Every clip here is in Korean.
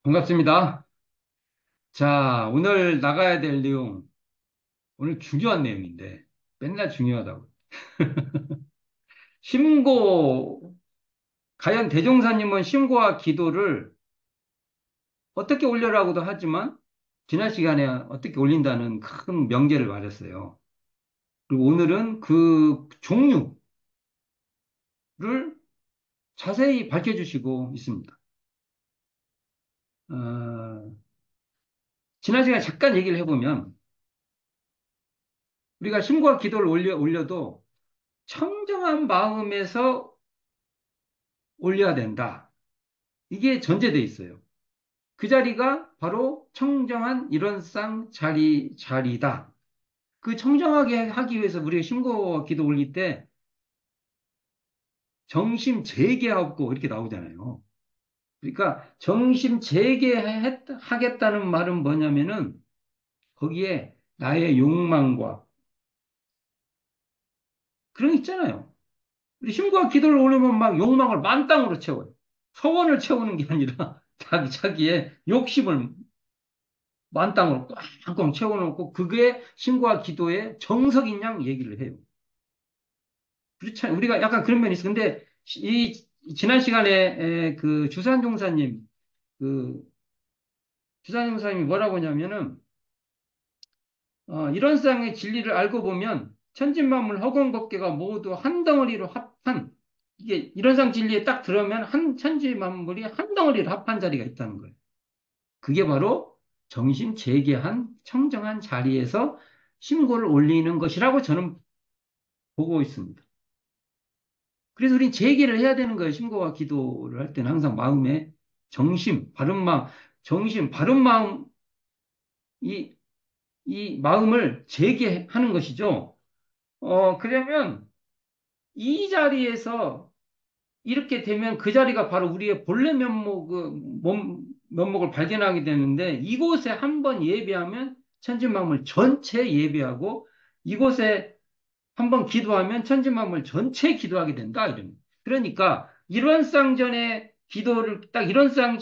반갑습니다. 자, 오늘 나가야 될 내용, 오늘 중요한 내용인데, 맨날 중요하다고. 심고, 과연 대종사님은 심고와 기도를 어떻게 올려라고도 하지만, 지난 시간에 어떻게 올린다는 큰 명제를 말했어요. 그리고 오늘은 그 종류를 자세히 밝혀주시고 있습니다. 어, 지난 시간에 잠깐 얘기를 해보면, 우리가 심고와 기도를 올려도 청정한 마음에서 올려야 된다. 이게 전제돼 있어요. 그 자리가 바로 청정한 일원상 자리다. 그 청정하게 하기 위해서 우리가 신고 기도 올릴 때 정심 재개하고 이렇게 나오잖아요. 그러니까 정심 재개하겠다는 말은 뭐냐면은 거기에 나의 욕망과 그런 거 있잖아요. 우리 신고와 기도를 올리면 막 욕망을 만땅으로 채워요. 소원을 채우는 게 아니라 자기의 욕심을 만땅으로 꽉꽉 채워놓고 그게 신과 기도의 정석인 양 얘기를 해요. 그렇잖아요. 우리가 약간 그런 면이 있어. 근데 지난 시간에 그 주산 종사님 그 주산 종사님이 뭐라고 하냐면은 이런 쌍의 진리를 알고 보면 천진만물 허공법계가 모두 한 덩어리로 합한 이게 이런 쌍 진리에 딱 들어오면 한 천지만물이 한 덩어리로 합한 자리가 있다는 거예요. 그게 바로 정신 재개한 청정한 자리에서 신고를 올리는 것이라고 저는 보고 있습니다. 그래서 우리는 재개를 해야 되는 거예요. 신고와 기도를 할 때는 항상 마음에 바른 마음, 바른 마음, 이, 이 마음을 재개하는 것이죠. 그러면 이 자리에서 이렇게 되면 그 자리가 바로 우리의 본래 면목을 발견하게 되는데 이곳에 한번 예배하면 천지만물 전체 예배하고 이곳에 한번 기도하면 천지만물 전체 기도하게 된다. 이런. 그러니까 일원상전에 기도를 딱 일원상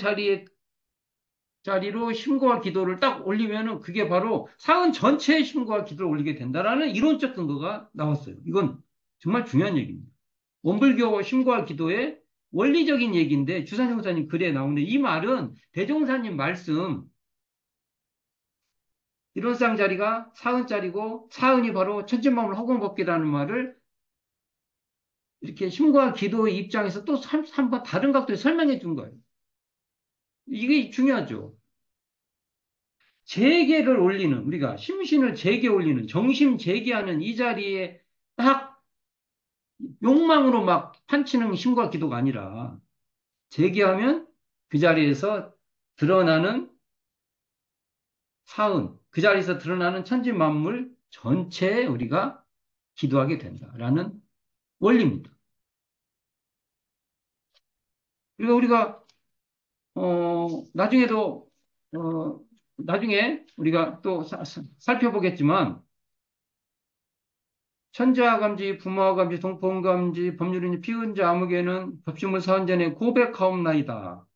자리로 심고와 기도를 딱 올리면은 그게 바로 사은 전체의 심고와 기도를 올리게 된다라는 이론적 근거가 나왔어요. 이건 정말 중요한 얘기입니다. 원불교 신과 기도의 원리적인 얘기인데 주산용사님 글에 나오는데 이 말은 대종사님 말씀 일원상 자리가 사은자리고 사은이 바로 천진만물 허공법계라는 말을 이렇게 신과 기도의 입장에서 또 한번 다른 각도에 설명해 준 거예요. 이게 중요하죠. 재계를 올리는 우리가 심신을 재계 올리는 정심 재계하는 이 자리에 딱 욕망으로 막 판치는 신과 기도가 아니라 재계하면 그 자리에서 드러나는 사은, 그 자리에서 드러나는 천지 만물 전체에 우리가 기도하게 된다라는 원리입니다. 그리고 우리가 나중에도 나중에 우리가 또 살펴보겠지만 천자와 감지, 부모와 감지, 동포와 감지, 법률인지 피은자 아무개는 법시물 사원전에 고백하옵나이다.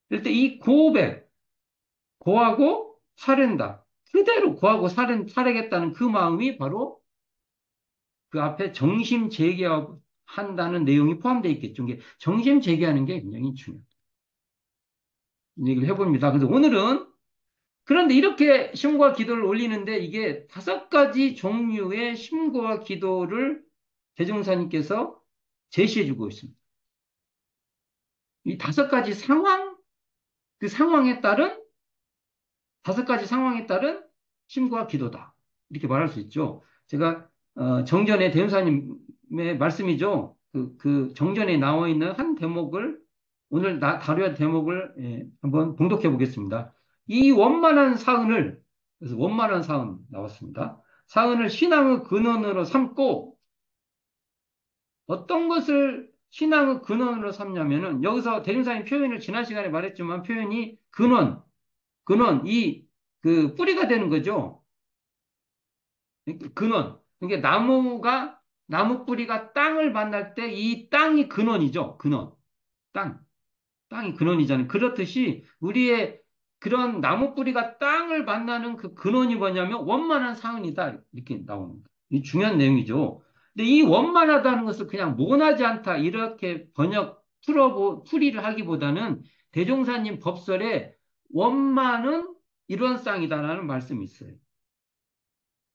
이럴 때 이 고백, 고하고 사른다. 그대로 고하고 사르겠다는 그 마음이 바로 그 앞에 정심 재개한다는 내용이 포함되어 있겠죠. 이게 정심 재개하는 게 굉장히 중요해요. 이 얘기를 해봅니다. 그래서 오늘은 그런데 이렇게 심과 기도를 올리는데 이게 5가지 종류의 심과 기도를 대종사님께서 제시해주고 있습니다. 이 5가지 상황, 그 상황에 따른 5가지 상황에 따른 심과 기도다. 이렇게 말할 수 있죠. 제가 정전에 대운사님의 말씀이죠. 그 정전에 나와 있는 한 대목을 오늘 다뤄야 할 대목을 한번 봉독해 보겠습니다. 이 원만한 사은을 그래서 원만한 사은 나왔습니다. 사은을 신앙의 근원으로 삼고 어떤 것을 신앙의 근원으로 삼냐면은 여기서 대중사님 표현을 지난 시간에 말했지만 표현이 근원 이 그 뿌리가 되는 거죠. 근원. 그러니까 나무 뿌리가 땅을 만날 때 이 땅이 근원이죠. 근원. 땅. 땅이 근원이잖아요. 그렇듯이 우리의 그런 나무 뿌리가 땅을 만나는 그 근원이 뭐냐면 원만한 사은이다. 이렇게 나옵니다. 이 중요한 내용이죠. 근데 이 원만하다는 것을 그냥 모나지 않다. 이렇게 풀이를 하기보다는 대종사님 법설에 원만은 이런 쌍이다라는 말씀이 있어요.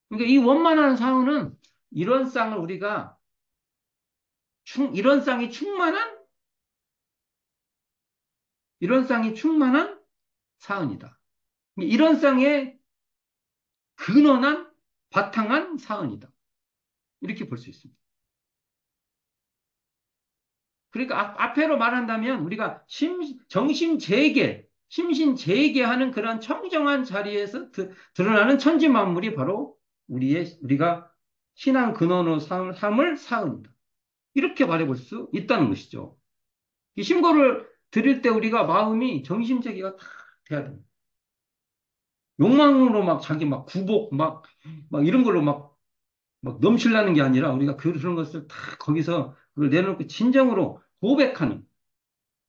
그러니까 이 원만한 사은은 이런 쌍을 우리가 이런 쌍이 충만한 이런 쌍이 충만한 사은이다. 이런 쌍의 근원한 바탕한 사은이다. 이렇게 볼 수 있습니다. 그러니까 앞에로 말한다면 우리가 심신재계하는 그런 청정한 자리에서 드러나는 천지만물이 바로 우리가 신앙 근원으로 삼을 사은이다. 이렇게 말해볼 수 있다는 것이죠. 이 신고를 드릴 때 우리가 마음이 정심재계가 다 돼야 됩니다. 욕망으로 막 자기 막 구복 막 이런 걸로 막 넘치려는 게 아니라 우리가 그런 것을 다 거기서 그걸 내놓고 진정으로 고백하는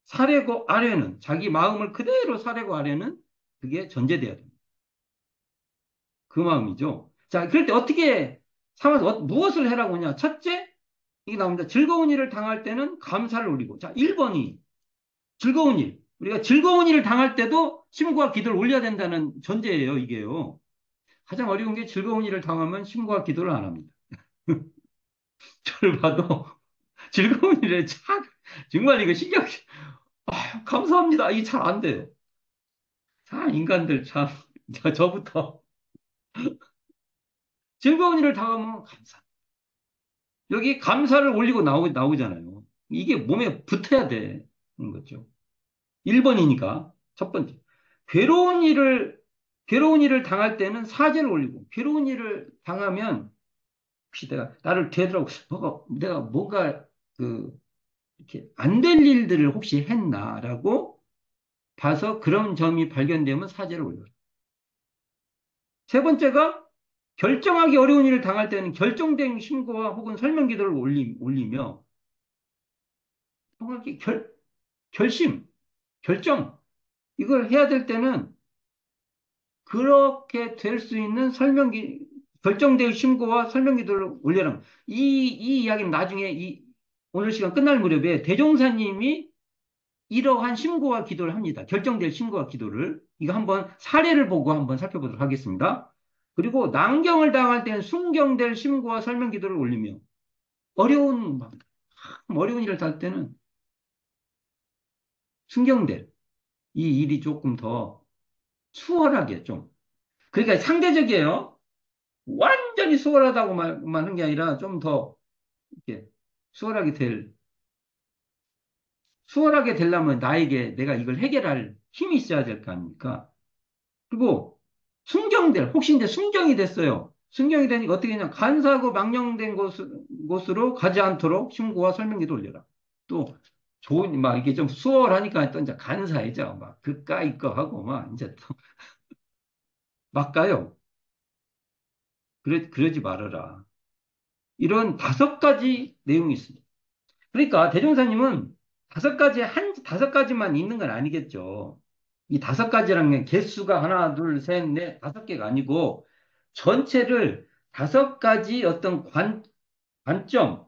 사례고 아뢰는 자기 마음을 그대로 사례고 아뢰는 그게 전제돼야 됩니다. 그 마음이죠. 자, 그럴 때 어떻게 삼아서 무엇을 해라고 하냐? 첫째, 이게 나옵니다. 즐거운 일을 당할 때는 감사를 올리고. 자, 1번이 즐거운 일. 우리가 즐거운 일을 당할 때도 심구와 기도를 올려야 된다는 전제예요, 이게요. 가장 어려운 게 즐거운 일을 당하면 심구와 기도를 안 합니다. 저를 봐도 즐거운 일에 정말 이거 감사합니다. 이게 잘 안 돼요. 참, 인간들 참, 저부터 즐거운 일을 당하면 감사. 여기 감사를 올리고 나오잖아요. 이게 몸에 붙어야 되는 거죠. 1번이니까, 첫 번째. 괴로운 일을, 괴로운 일을 당할 때는 사죄를 올리고, 괴로운 일을 당하면, 혹시 나를 되돌아보고, 내가 뭔가, 이렇게 안 될 일들을 혹시 했나라고 봐서 그런 점이 발견되면 사죄를 올려요. 세 번째가 결정하기 어려운 일을 당할 때는 결정된 신고와 혹은 설명 기도를 올리며 정확히 결심, 결정 이걸 해야 될 때는 그렇게 될 수 있는 결정된 신고와 설명 기도를 올려라. 이 이야기는 나중에 오늘 시간 끝날 무렵에 대종사님이 이러한 신고와 기도를 합니다. 결정될 신고와 기도를. 이거 한번 사례를 보고 한번 살펴보도록 하겠습니다. 그리고 난경을 당할 때는 순경될 신고와 설명 기도를 올리며 막 어려운 일을 할 때는 순경될 이 일이 조금 더 수월하게 좀. 그러니까 상대적이에요. 완전히 수월하다고 말하는 게 아니라 좀 더 이렇게 수월하게 수월하게 되려면 나에게 내가 이걸 해결할 힘이 있어야 될 거 아닙니까? 그리고 혹시 이제 순경이 됐어요. 순경이 되니까 어떻게 하냐. 간사하고 망령된 곳으로 가지 않도록 신고와 설명기도 올려라. 또, 막 이게 좀 수월하니까 또 이제 간사해져. 막 그까이 거 하고 막 이제 또 막 가요. 그러지 말아라. 이런 5가지 내용이 있습니다. 그러니까 대종사님은 5가지만 있는 건 아니겠죠. 이 5가지라는 게 개수가 하나, 둘, 셋, 넷, 5개가 아니고 전체를 5가지 어떤 관점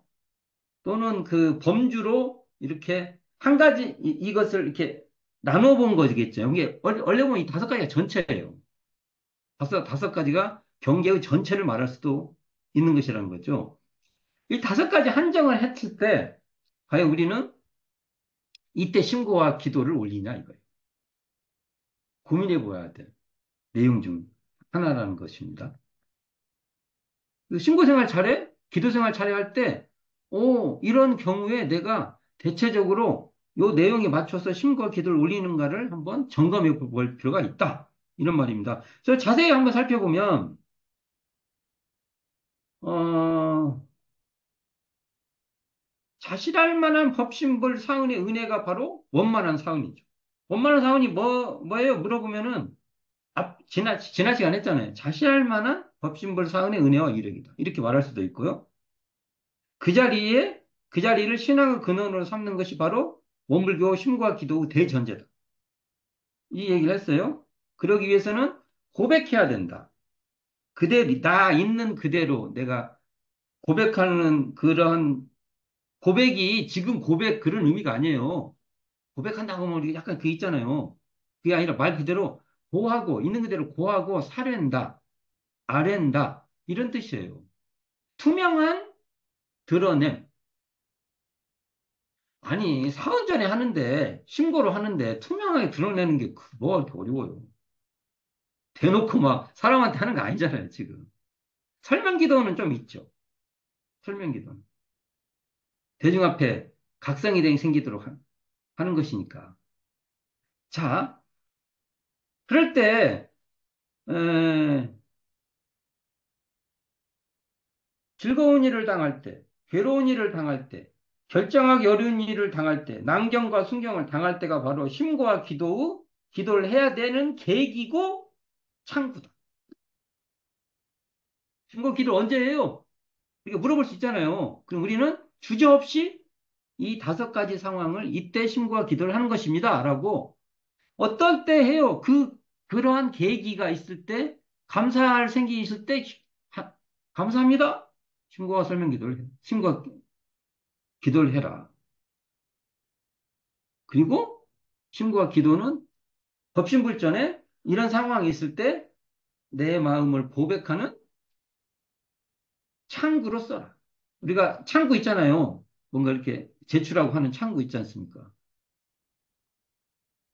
또는 그 범주로 이렇게 한 가지 이것을 이렇게 나눠 본 거겠죠. 이게 원래 보면 이 5가지가 전체예요. 다섯 가지가 경계의 전체를 말할 수도 있는 것이라는 거죠. 이 5가지 한정을 했을 때 과연 우리는 이때 신고와 기도를 올리냐 이거예요. 고민해 보아야 될 내용 중 하나라는 것입니다. 그 신고 생활 잘해? 기도 생활 잘해 할 때, 이런 경우에 내가 대체적으로 요 내용에 맞춰서 신고와 기도를 올리는가를 한번 점검해 볼 필요가 있다. 이런 말입니다. 그래서 자세히 한번 살펴보면, 어, 자실할 만한 법신불 사은의 은혜가 바로 원만한 사은이죠. 원만한 사은이 뭐예요? 물어보면은, 지난 시간 했잖아요. 자시할 만한 법신불 사은의 은혜와 이력이다. 이렇게 말할 수도 있고요. 그 자리를 신앙의 근원으로 삼는 것이 바로 원불교 심과 기도의 대전제다. 이 얘기를 했어요. 그러기 위해서는 고백해야 된다. 나 있는 그대로 내가 고백하는 그런 고백이 지금 고백 그런 의미가 아니에요. 고백한다고 하면 우리 약간 그 있잖아요. 그게 아니라 말 그대로 고하고 있는 그대로 고하고 사랜다, 아랜다 이런 뜻이에요. 투명한 드러냄. 아니 사흘 전에 하는데 신고를 하는데 투명하게 드러내는 게 뭐가 그렇게 어려워요. 대놓고 막 사람한테 하는 거 아니잖아요, 지금. 설명 기도는 좀 있죠. 설명 기도는. 대중 앞에 각성이 생기도록 하는 것이니까. 자, 그럴 때, 에, 즐거운 일을 당할 때, 괴로운 일을 당할 때, 결정하기 어려운 일을 당할 때, 난경과 순경을 당할 때가 바로 힘과 기도를 해야 되는 계기고 창구다. 힘과 기도 언제 해요? 이렇게 물어볼 수 있잖아요. 그럼 우리는 주저없이 이 5가지 상황을 이때 심과 기도를 하는 것입니다. 라고 어떨 때 해요? 그러한 계기가 있을 때, 감사할 생각이 있을 때, 감사합니다. 심과 설명 기도를 해. 심과 기도를 해라. 그리고 심과 기도는 법신불전에 이런 상황이 있을 때 내 마음을 고백하는 창구로 써라. 우리가 창구 있잖아요. 뭔가 이렇게 제출하고 하는 창구 있지 않습니까?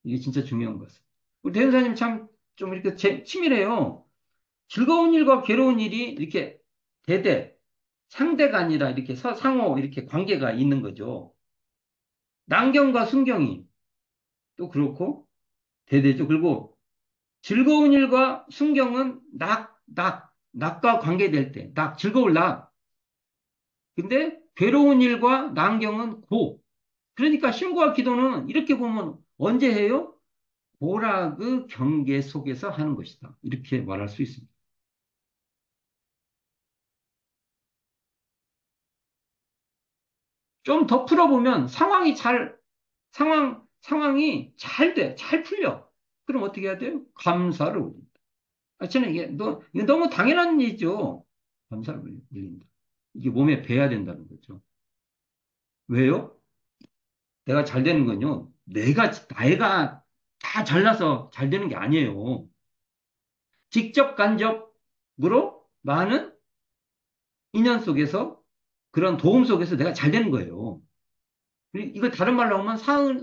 이게 진짜 중요한 것은. 우리 대현사님 참 좀 이렇게 치밀해요. 즐거운 일과 괴로운 일이 이렇게 대대, 상대가 아니라 이렇게 상호 이렇게 관계가 있는 거죠. 난경과 순경이 또 그렇고 대대죠. 그리고 즐거운 일과 순경은 낙과 관계될 때, 즐거울 낙. 근데 괴로운 일과 난경은 고. 그러니까 신고와 기도는 이렇게 보면 언제 해요? 고락의 경계 속에서 하는 것이다. 이렇게 말할 수 있습니다. 좀 더 풀어보면 상황이 잘 돼. 잘 풀려. 그럼 어떻게 해야 돼요? 감사를 올린다. 저는 이게 너무 당연한 일이죠. 감사를 올린다. 이게 몸에 배야 된다는 거죠. 왜요? 내가 잘 되는 건요. 나이가 다 잘나서 잘 되는 게 아니에요. 직접 간접으로 많은 인연 속에서 그런 도움 속에서 내가 잘 되는 거예요. 이거 다른 말로 하면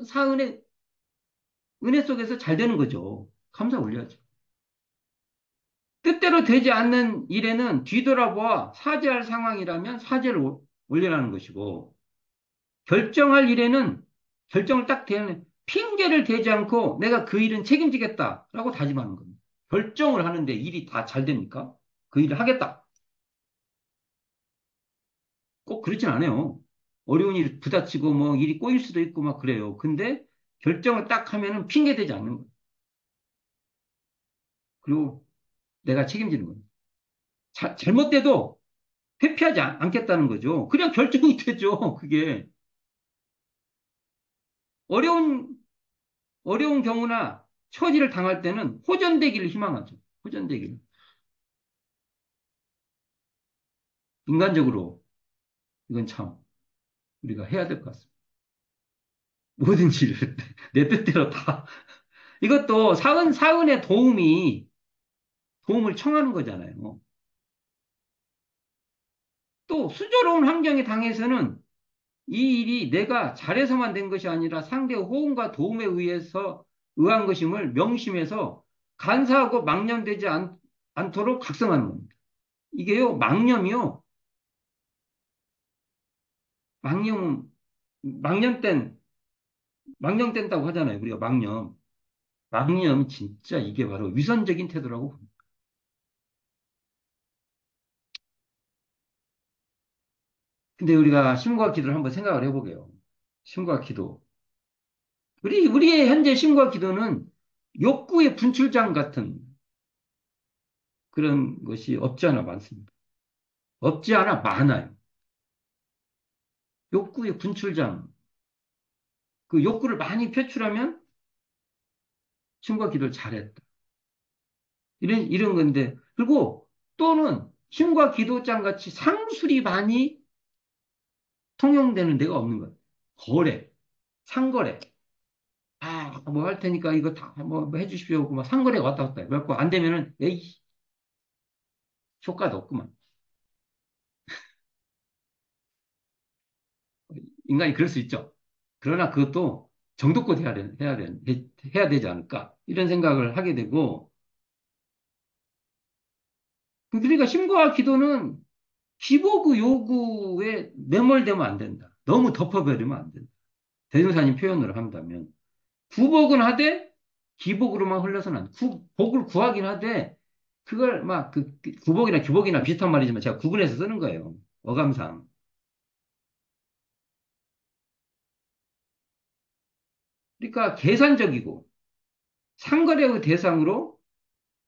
사은의 은혜 속에서 잘 되는 거죠. 감사 올려야죠. 뜻대로 되지 않는 일에는 뒤돌아보아 사죄할 상황이라면 사죄를 올리라는 것이고, 결정할 일에는 결정을 딱 대는 핑계를 대지 않고 내가 그 일은 책임지겠다라고 다짐하는 겁니다. 결정을 하는데 일이 다 잘 됩니까? 그 일을 하겠다. 꼭 그렇진 않아요. 어려운 일 부딪히고 뭐 일이 꼬일 수도 있고 막 그래요. 근데 결정을 딱 하면은 핑계 대지 않는 거예요. 그리고 내가 책임지는 거예요. 잘못돼도 회피하지 않겠다는 거죠. 그냥 결정이 되죠. 그게 어려운 경우나 처지를 당할 때는 호전되기를 희망하죠. 호전되기를. 인간적으로 이건 참 우리가 해야 될 것 같습니다. 모든 일을 내 뜻대로 다. 이것도 사은의 도움을 청하는 거잖아요. 또 수조로운 환경에 당해서는 이 일이 내가 잘해서만 된 것이 아니라 상대의 호응과 도움에 의한 것임을 명심해서 간사하고 망념되지 않도록 각성하는 겁니다. 이게요, 망념, 망념된, 망령된다고 하잖아요. 우리가 망념. 망념, 진짜 이게 바로 위선적인 태도라고 봅니다. 근데 우리가 심과 기도를 한번 생각을 해보게요. 심과 기도. 우리의 현재 심과 기도는 욕구의 분출장 같은 그런 것이 없지 않아 많습니다. 없지 않아 많아요. 욕구의 분출장. 그 욕구를 많이 표출하면 심과 기도를 잘했다. 이런 건데. 그리고 또는 힘과 기도장 같이 상술이 많이 통용되는 데가 없는 거예요. 거래, 상거래. 뭐 할 테니까 이거 다 뭐 해주십시오. 막 상거래 왔다 갔다 해. 그래갖고 안 되면은, 에이, 효과도 없구만. 인간이 그럴 수 있죠. 그러나 그것도 정도껏 해야 되지 않을까. 이런 생각을 하게 되고, 그러니까 심고와 기도는 기복의 요구에 매몰되면 안 된다. 너무 덮어버리면 안 된다. 대종사님 표현으로 한다면. 구복은 하되 기복으로만 흘러서는 안 돼. 복을 구하긴 하되 그걸 막 그 구복이나 기복이나 비슷한 말이지만 제가 구분해서 쓰는 거예요. 어감상. 그러니까 계산적이고 상거래의 대상으로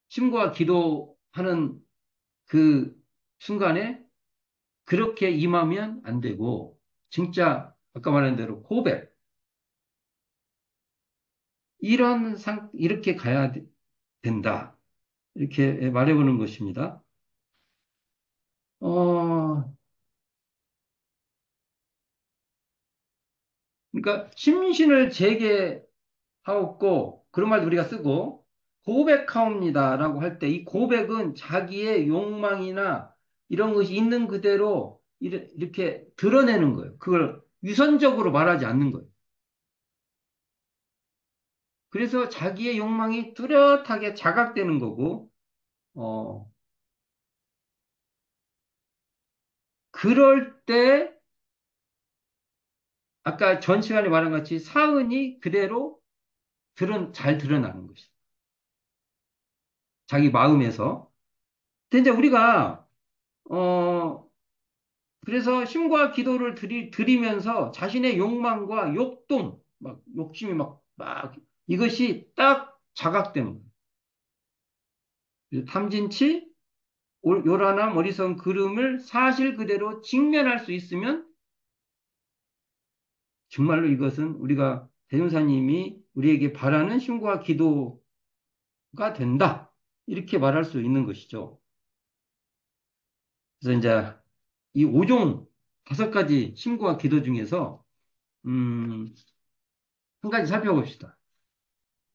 심고와 기도하는 그 순간에 그렇게 임하면 안 되고 진짜 아까 말한 대로 고백 이렇게 가야 된다. 이렇게 말해보는 것입니다. 어, 그러니까 심신을 재개하옵고 그런 말도 우리가 쓰고 고백하옵니다라고 할 때 이 고백은 자기의 욕망이나 이런 것이 있는 그대로 이렇게 드러내는 거예요. 그걸 유선적으로 말하지 않는 거예요. 그래서 자기의 욕망이 뚜렷하게 자각되는 거고, 어, 그럴 때 아까 전 시간에 말한 같이 사은이 그대로 잘 드러나는 것이죠. 자기 마음에서. 근데 이제 우리가, 어, 그래서 심과 기도를 드리면서 자신의 욕망과 욕동, 막 욕심이 막 이것이 딱 자각되는 거예요. 탐진치, 요란함, 어리석은 그름을 사실 그대로 직면할 수 있으면 정말로 이것은 우리가 대종사님이 우리에게 바라는 심과 기도가 된다. 이렇게 말할 수 있는 것이죠. 그래서 이제 이 5종 5가지 심과 기도 중에서 음, 한 가지 살펴봅시다.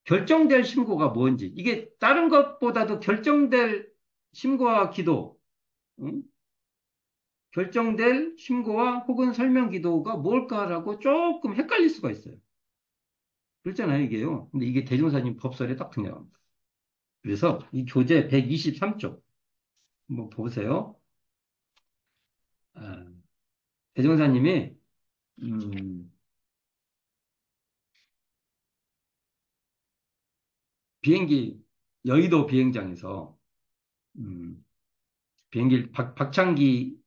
결정될 신고가 뭔지. 이게 다른 것보다도 결정될 신고와 기도, 응? 결정될 신고와 혹은 설명 기도가 뭘까라고 조금 헷갈릴 수가 있어요. 그렇잖아요, 이게요. 근데 이게 대종사님 법설에 딱 등장합니다. 그래서 이 교재 123쪽 한번 보세요. 아, 대종사님이 음, 비행기 여의도 비행장에서 비행기 박창기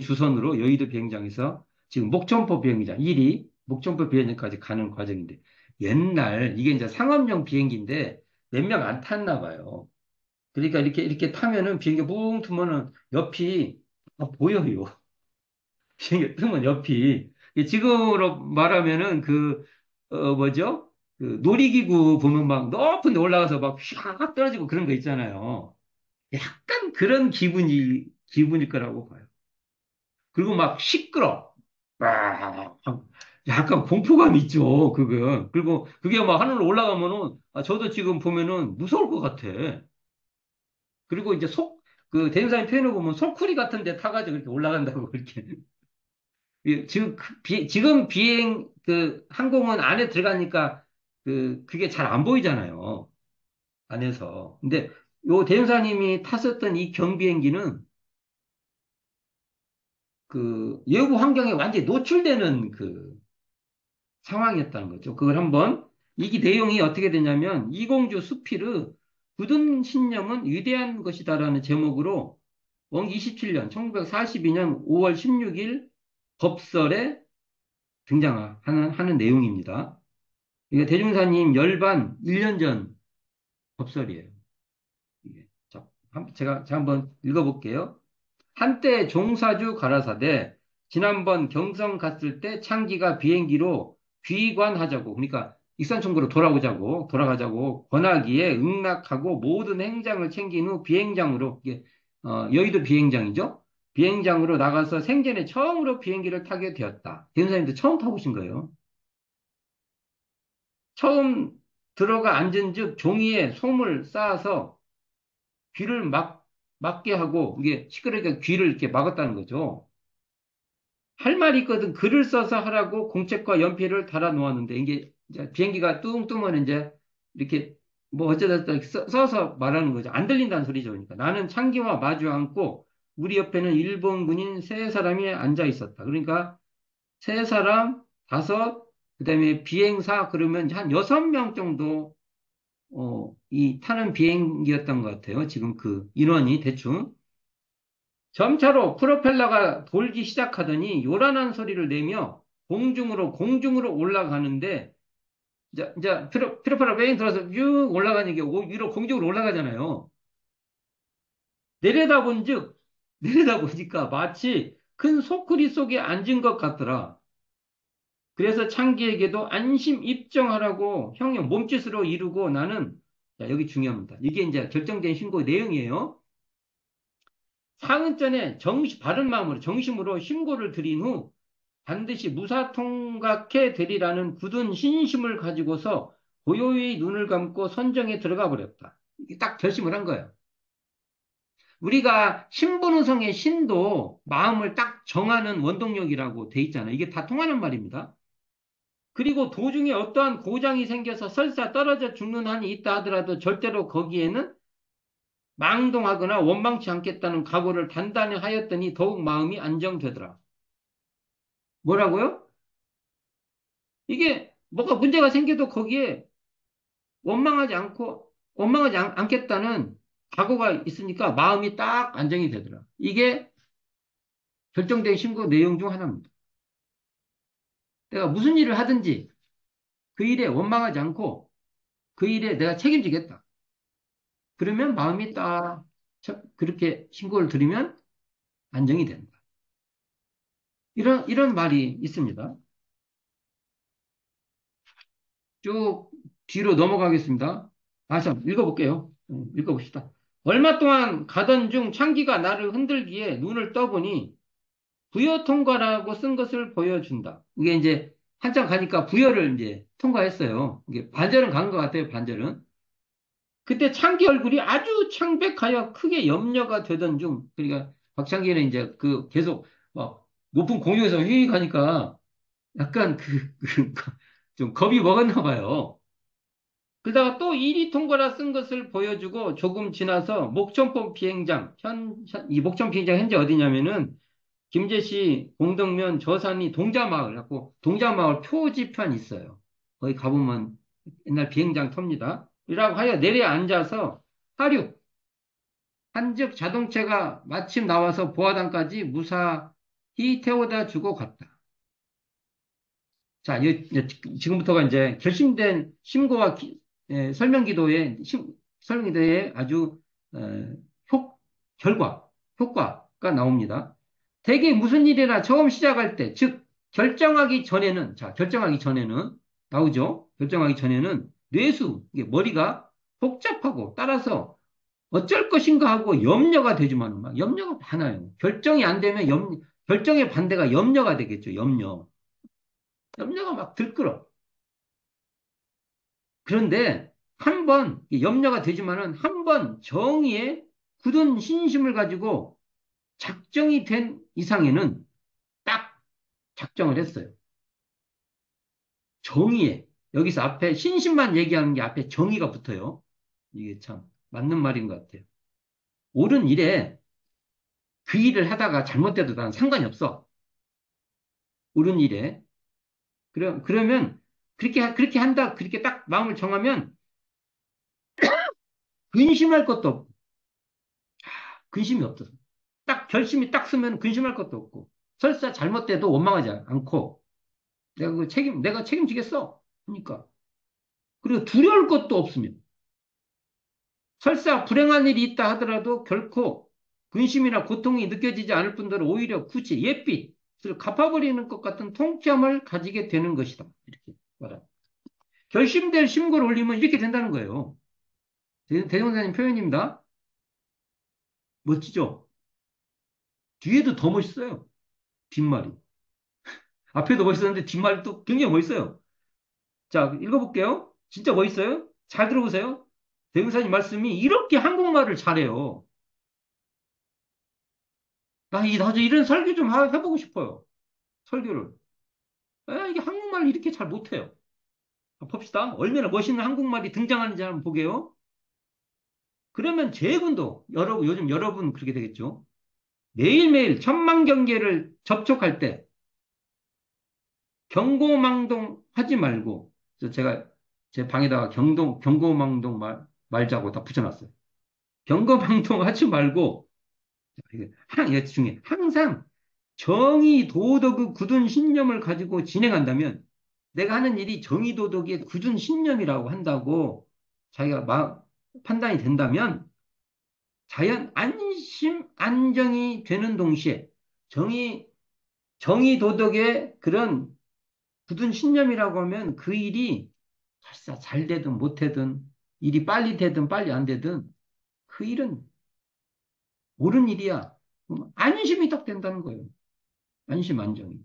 주선으로 여의도 비행장에서 지금 목천포 비행장 1위 목천포 비행장까지 가는 과정인데 옛날 이게 이제 상업용 비행기인데 몇 명 안 탔나 봐요. 그러니까 이렇게 타면은 비행기 붕 트면은 옆이 보여요. 비행기 뜨면 옆이 지금으로 말하면은 뭐죠? 그 놀이기구 보면 막 높은 데 올라가서 막 휙 떨어지고 그런 거 있잖아요. 약간 그런 기분일 거라고 봐요. 그리고 막 시끄러. 막 약간 공포감 있죠, 그거. 그리고 그게 막 하늘로 올라가면은, 저도 지금 보면은 무서울 것 같아. 그리고 이제 대행사님 표현을 보면 소쿠리 같은 데 타가지고 이렇게 올라간다고, 그렇게. 지금 항공은 안에 들어가니까, 그게 잘 안 보이잖아요, 안에서. 근데 요 대행사님이 탔었던 이 경비행기는 외부 환경에 완전히 노출되는 상황이었다는 거죠. 그걸 한번, 이 내용이 어떻게 되냐면, 이공주 수피르, 굳은 신념은 위대한 것이다라는 제목으로, 원 27년, 1942년 5월 16일 법설에 등장하는 내용입니다. 이게 대중사님 열반 1년 전 법설이에요. 이게. 자, 제가 한번 읽어볼게요. 한때 종사주 가라사대 지난번 경성 갔을 때 창기가 비행기로 귀관하자고 그러니까 익산천구로 돌아가자고 권하기에 응낙하고 모든 행장을 챙긴 후 비행장으로, 이게, 여의도 비행장이죠? 비행장으로 나가서 생전에 처음으로 비행기를 타게 되었다. 대운사님도 처음 타보신 거예요. 처음 들어가 앉은 즉 종이에 솜을 쌓아서 귀를 막게 하고, 이게 시끄러니까 귀를 이렇게 막았다는 거죠. 할 말이 있거든. 글을 써서 하라고 공책과 연필을 달아 놓았는데, 이게 이제 비행기가 뚱 뜨면 이제 이렇게 뭐 어쩌다 이렇게 써서 말하는 거죠. 안 들린다는 소리죠. 그러니까 나는 창기와 마주 앉고 우리 옆에는 일본 군인 세 사람이 앉아 있었다. 그러니까 세 사람, 다섯, 그다음에 비행사 그러면 한 여섯 명 정도 이 타는 비행기였던 것 같아요. 지금 그 인원이 대충. 점차로 프로펠러가 돌기 시작하더니 요란한 소리를 내며 공중으로 올라가는데, 이제 프로펠러 뺑 들어서 쭉 올라가는 게 위로 공중으로 올라가잖아요. 내려다본즉 내려다보니까 마치 큰 소쿠리 속에 앉은 것 같더라. 그래서 창기에게도 안심 입정하라고 형용 몸짓으로 이루고 나는, 자, 여기 중요합니다. 이게 이제 결정된 신고 내용이에요. 사흘 전에 바른 마음으로 정심으로 신고를 드린 후 반드시 무사 통각해 되리라는 굳은 신심을 가지고서 고요히 눈을 감고 선정에 들어가 버렸다. 이게 딱 결심을 한 거예요. 우리가 신분의성의 신도 마음을 딱 정하는 원동력이라고 돼 있잖아요. 이게 다 통하는 말입니다. 그리고 도중에 어떠한 고장이 생겨서 설사 떨어져 죽는 한이 있다 하더라도 절대로 거기에는 망동하거나 원망치 않겠다는 각오를 단단히 하였더니 더욱 마음이 안정되더라. 뭐라고요? 이게 뭐가 문제가 생겨도 거기에 원망하지 않겠다는 각오가 있으니까 마음이 딱 안정이 되더라. 이게 결정된 신고 내용 중 하나입니다. 내가 무슨 일을 하든지 그 일에 원망하지 않고 그 일에 내가 책임지겠다. 그러면 마음이 딱 그렇게 신고를 드리면 안정이 된다. 이런 말이 있습니다. 쭉 뒤로 넘어가겠습니다. 참, 읽어볼게요. 읽어봅시다. 얼마 동안 가던 중 창기가 나를 흔들기에 눈을 떠보니 부여 통과라고 쓴 것을 보여준다. 이게 이제 한참 가니까 부여를 이제 통과했어요. 이게 반절은 간 것 같아요, 반절은. 그때 창기 얼굴이 아주 창백하여 크게 염려가 되던 중, 그러니까 박창기는 이제 그 계속 막 높은 공중에서 휙 가니까 약간 좀 겁이 먹었나 봐요. 그러다가 또 1위 통과라 쓴 것을 보여주고 조금 지나서 목천포 비행장, 이 목천 비행장 현재 어디냐면은 김제시 공덕면 저산이 동자마을 하고 동자마을 표지판 있어요. 거기 가보면 옛날 비행장 텁니다. 이라고 하여 내려앉아서 하륙, 한즉 자동차가 마침 나와서 보화단까지 무사히 태워다 주고 갔다. 자, 지금부터가 이제 결심된 신고와 설명기도의 아주 어, 효, 효과가 나옵니다. 대개 무슨 일이나 처음 시작할 때, 즉 결정하기 전에는 나오죠. 결정하기 전에는 이게 머리가 복잡하고 따라서 어쩔 것인가 하고 염려가 되지만 막 염려가 많아요. 결정이 안 되면 결정의 반대가 염려가 되겠죠. 염려가 막 들끓어. 그런데 한 번 염려가 되지만은 한 번 정의에 굳은 신심을 가지고 작정이 된 이상에는 딱 작정을 했어요. 정의에 여기서 앞에 신심만 얘기하는 게 앞에 정의가 붙어요. 이게 참 맞는 말인 것 같아요. 옳은 일에 그 일을 하다가 잘못돼도 난 상관이 없어. 옳은 일에. 그러면 그렇게 한다. 그렇게 딱 마음을 정하면 근심할 것도 없고, 근심이 없어. 딱 결심이 딱 쓰면 근심할 것도 없고, 설사 잘못돼도 원망하지 않고, 내가 책임지겠어. 그러니까. 그리고 두려울 것도 없으면, 설사 불행한 일이 있다 하더라도 결코 근심이나 고통이 느껴지지 않을 뿐더러 오히려 굳이 옛빚을 갚아버리는 것 같은 통쾌함을 가지게 되는 것이다. 이렇게 말합니다. 결심될 신고를 올리면 이렇게 된다는 거예요. 대종사님 표현입니다. 멋지죠? 뒤에도 더 멋있어요. 뒷말이. 앞에도 멋있었는데 뒷말이 또 굉장히 멋있어요. 자, 읽어볼게요. 진짜 멋있어요? 잘 들어보세요. 대종사님 말씀이 이렇게 한국말을 잘해요. 나도 이런 설교 좀 해보고 싶어요. 설교를. 이게 한국말을 이렇게 잘 못해요. 봅시다. 얼마나 멋있는 한국말이 등장하는지 한번 보게요. 그러면 제군도, 여러분, 요즘 여러분 그렇게 되겠죠. 매일매일 천만 경계를 접촉할 때 경고망동 하지 말고, 그래서 제가 제 방에다가 경고망동 말자고 다 붙여놨어요. 경고망동 하지 말고, 이게 중요해. 항상 정의, 도덕의 굳은 신념을 가지고 진행한다면 내가 하는 일이 정의, 도덕의 굳은 신념이라고 한다고 자기가 판단이 된다면 자연 안심, 안정이 되는 동시에 정의, 도덕의 그런 굳은 신념이라고 하면 그 일이 설사 잘 되든 못 되든 일이 빨리 되든 빨리 안 되든 그 일은 옳은 일이야. 안심이 딱 된다는 거예요. 안심, 안정이.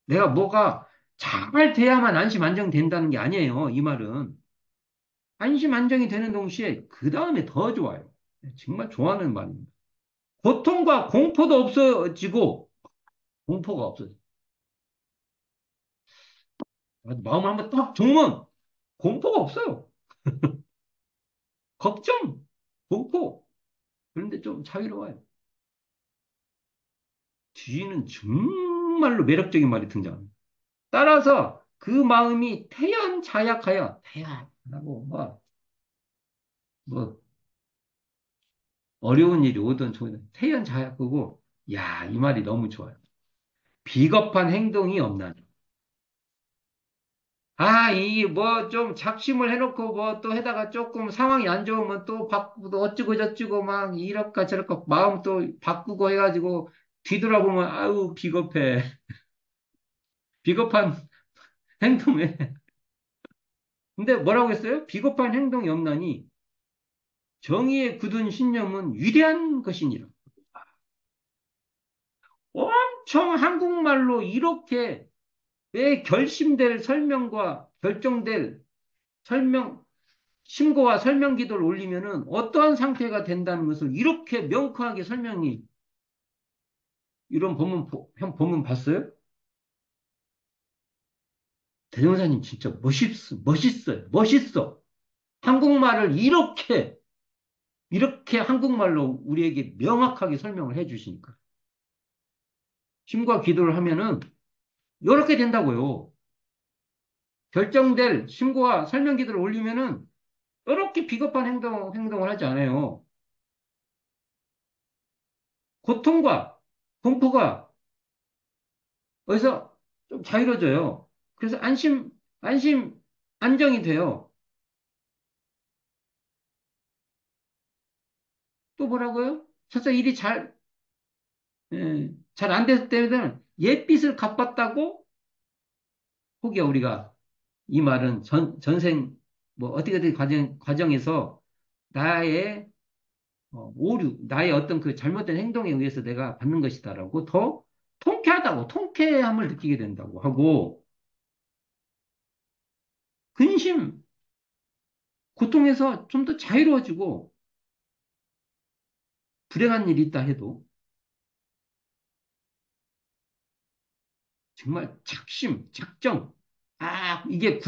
내가 뭐가 잘 돼야만 안심, 안정 된다는 게 아니에요. 이 말은. 안심, 안정이 되는 동시에 그 다음에 더 좋아요. 정말 좋아하는 말입니다. 고통과 공포도 없어지고 공포가 없어져. 마음을 한번 딱 종면 공포가 없어요. 걱정, 공포. 그런데 좀 자유로워요. 뒤는 정말로 매력적인 말이 등장합니다. 따라서 그 마음이 태연자약하여 태연하고 뭐 어려운 일이 오든 좋든 태연자약하고 야, 이 말이 너무 좋아요. 비겁한 행동이 없나니. 이 뭐 좀 작심을 해놓고 뭐 또 해다가 조금 상황이 안 좋으면 또 바꾸고 또 어쩌고 저쩌고 막 이럴까 저럴까 마음 또 바꾸고 해가지고 뒤돌아보면 아유 비겁해. 비겁한 행동에. 근데 뭐라고 했어요? 비겁한 행동이 없나니 정의에 굳은 신념은 위대한 것이니라. 엄청 한국말로 이렇게 내 결심될 설명과 결정될 설명, 신고와 설명 기도를 올리면은 어떠한 상태가 된다는 것을 이렇게 명쾌하게 설명이 이런 형 본문 봤어요? 대종사님 진짜 멋있어요. 멋있어. 한국말을 이렇게 한국말로 우리에게 명확하게 설명을 해 주시니까. 심과 기도를 하면은 이렇게 된다고요. 결정될 신고와 설명 기도를 올리면은 이렇게 비겁한 행동을 하지 않아요. 고통과 공포가 어디서 좀 자유로워져요. 그래서 안심, 안정이 돼요. 또 뭐라고요? 설사 일이 잘 안 됐을 때는 옛빚을 갚았다고 혹여 우리가 이 말은 전생, 뭐, 어떻게든 과정에서 나의 오류, 나의 어떤 그 잘못된 행동에 의해서 내가 받는 것이다라고 더 통쾌함을 느끼게 된다고 하고, 근심, 고통에서 좀 더 자유로워지고, 불행한 일이 있다 해도, 정말 작정, 이게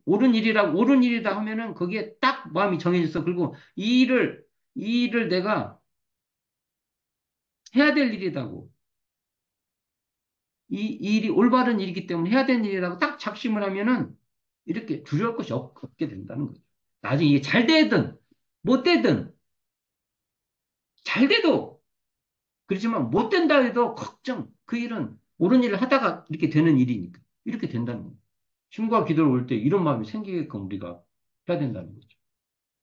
옳은 일이다 하면은 거기에 딱 마음이 정해졌어. 그리고 이 일을 내가 해야 될 일이라고. 이 일이 올바른 일이기 때문에 해야 되는 일이라고 딱 작심을 하면은 이렇게 두려울 것이 없게 된다는 거죠. 나중에 이게 잘 되든 못 되든 잘 돼도 그렇지만 못 된다 해도 걱정. 그 일은 옳은 일을 하다가 이렇게 되는 일이니까 이렇게 된다는 거예요. 신과 기도를 올 때 이런 마음이 생기게끔 우리가 해야 된다는 거죠.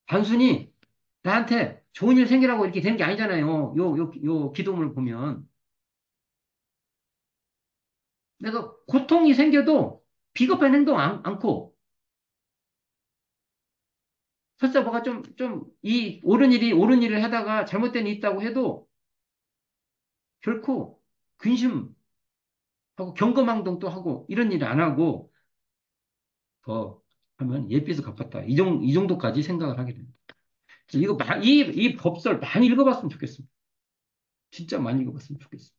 단순히 나한테 좋은 일 생기라고 이렇게 되는 게 아니잖아요. 요 기도문을 보면 내가 고통이 생겨도 비겁한 행동 않고, 설사 뭐가 옳은 일을 하다가 잘못된 일이 있다고 해도 결코 근심하고 경거망동도 하고 이런 일을 안 하고 더 하면 예비에서 갚았다. 이 정도까지 생각을 하게 됩니다. 이 법설 많이 읽어봤으면 좋겠습니다. 진짜 많이 읽어봤으면 좋겠습니다.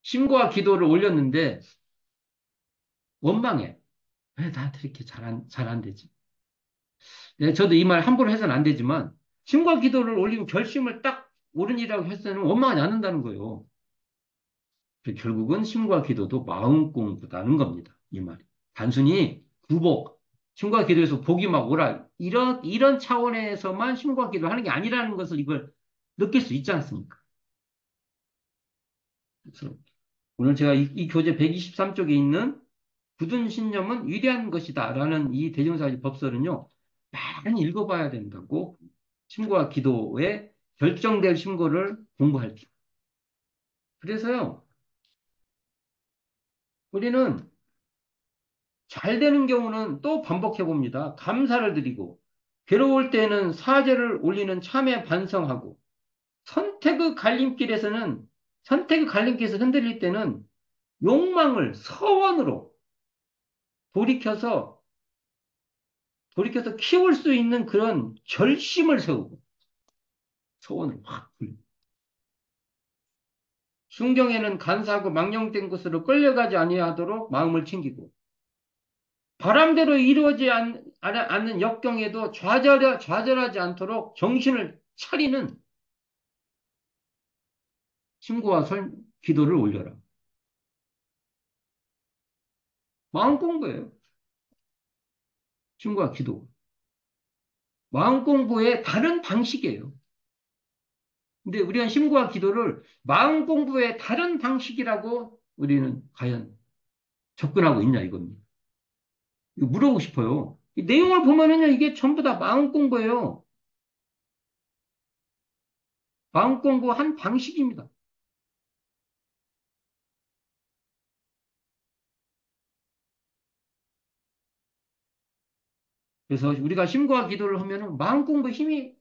심과 기도를 올렸는데 원망해. 왜 나한테 이렇게 잘 안 되지? 네, 저도 이 말 함부로 해서는 안 되지만 심과 기도를 올리고 결심을 딱 옳은 일이라고 했을 때는 원망하지 않는다는 거예요. 결국은 심과 기도도 마음 공부다는 겁니다. 이 말이. 단순히 구복, 심과 기도에서 복이 막 오라. 이런 차원에서만 심과 기도를 하는 게 아니라는 것을 이걸 느낄 수 있지 않습니까? 그래서 오늘 제가 이 교재 123쪽에 있는 굳은 신념은 위대한 것이다라는 이 대종사지 법설은요, 많이 읽어봐야 된다고 심과 기도에 결정될 심고를 공부할 때. 그래서요, 우리는 잘 되는 경우는 또 반복해 봅니다. 감사를 드리고, 괴로울 때는 사죄를 올리는 참회 반성하고, 선택의 갈림길에서는, 선택의 갈림길에서 흔들릴 때는 욕망을 서원으로 돌이켜서, 돌이켜서 키울 수 있는 그런 결심을 세우고, 서원을 확 돌리고, 순경에는 간사하고 망령된 곳으로 끌려가지 아니하도록 마음을 챙기고, 바람대로 이루어지지 않는 역경에도 좌절하지 않도록 정신을 차리는 신고와 기도를 올려라. 마음 공부예요. 신고와 기도. 마음 공부의 다른 방식이에요. 근데 우리가 신고와 기도를 마음 공부의 다른 방식이라고 우리는 과연 접근하고 있냐 이겁니다. 이거 물어보고 싶어요. 이 내용을 보면은요, 이게 전부 다 마음 공부예요. 마음 공부 한 방식입니다. 그래서 우리가 심과 기도를 하면은 마음 공부 힘이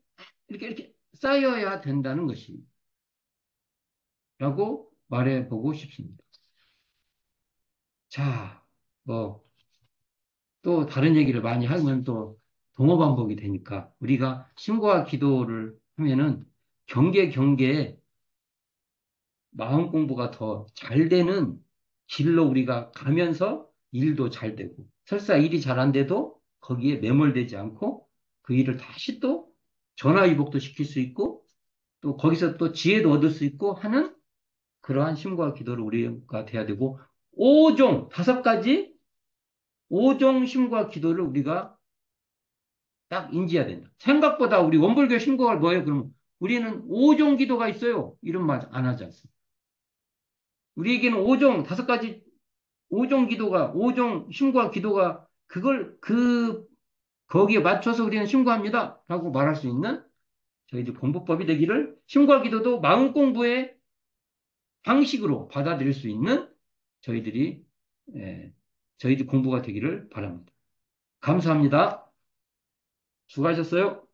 이렇게 쌓여야 된다는 것이라고 말해보고 싶습니다. 자, 뭐, 또 다른 얘기를 많이 하면 또 동어반복이 되니까 우리가 심과 기도를 하면은 경계에 마음 공부가 더 잘 되는 길로 우리가 가면서 일도 잘 되고 설사 일이 잘 안 돼도 거기에 매몰되지 않고 그 일을 다시 또 전화위복도 시킬 수 있고 또 거기서 또 지혜도 얻을 수 있고 하는 그러한 심과 기도를 우리가 돼야 되고 다섯 가지 5종 심과 기도를 우리가 딱 인지해야 된다. 생각보다 우리 원불교 신고가 뭐예요? 그러면 우리는 5종 기도가 있어요. 이런 말 안 하지 않습니까? 우리에게는 다섯 가지 5종 심과 기도가 거기에 맞춰서 우리는 신고합니다. 라고 말할 수 있는 저희들 공부법이 되기를 심과 기도도 마음 공부의 방식으로 받아들일 수 있는 저희들이, 예, 저희들 공부가 되기를 바랍니다. 감사합니다. 수고하셨어요.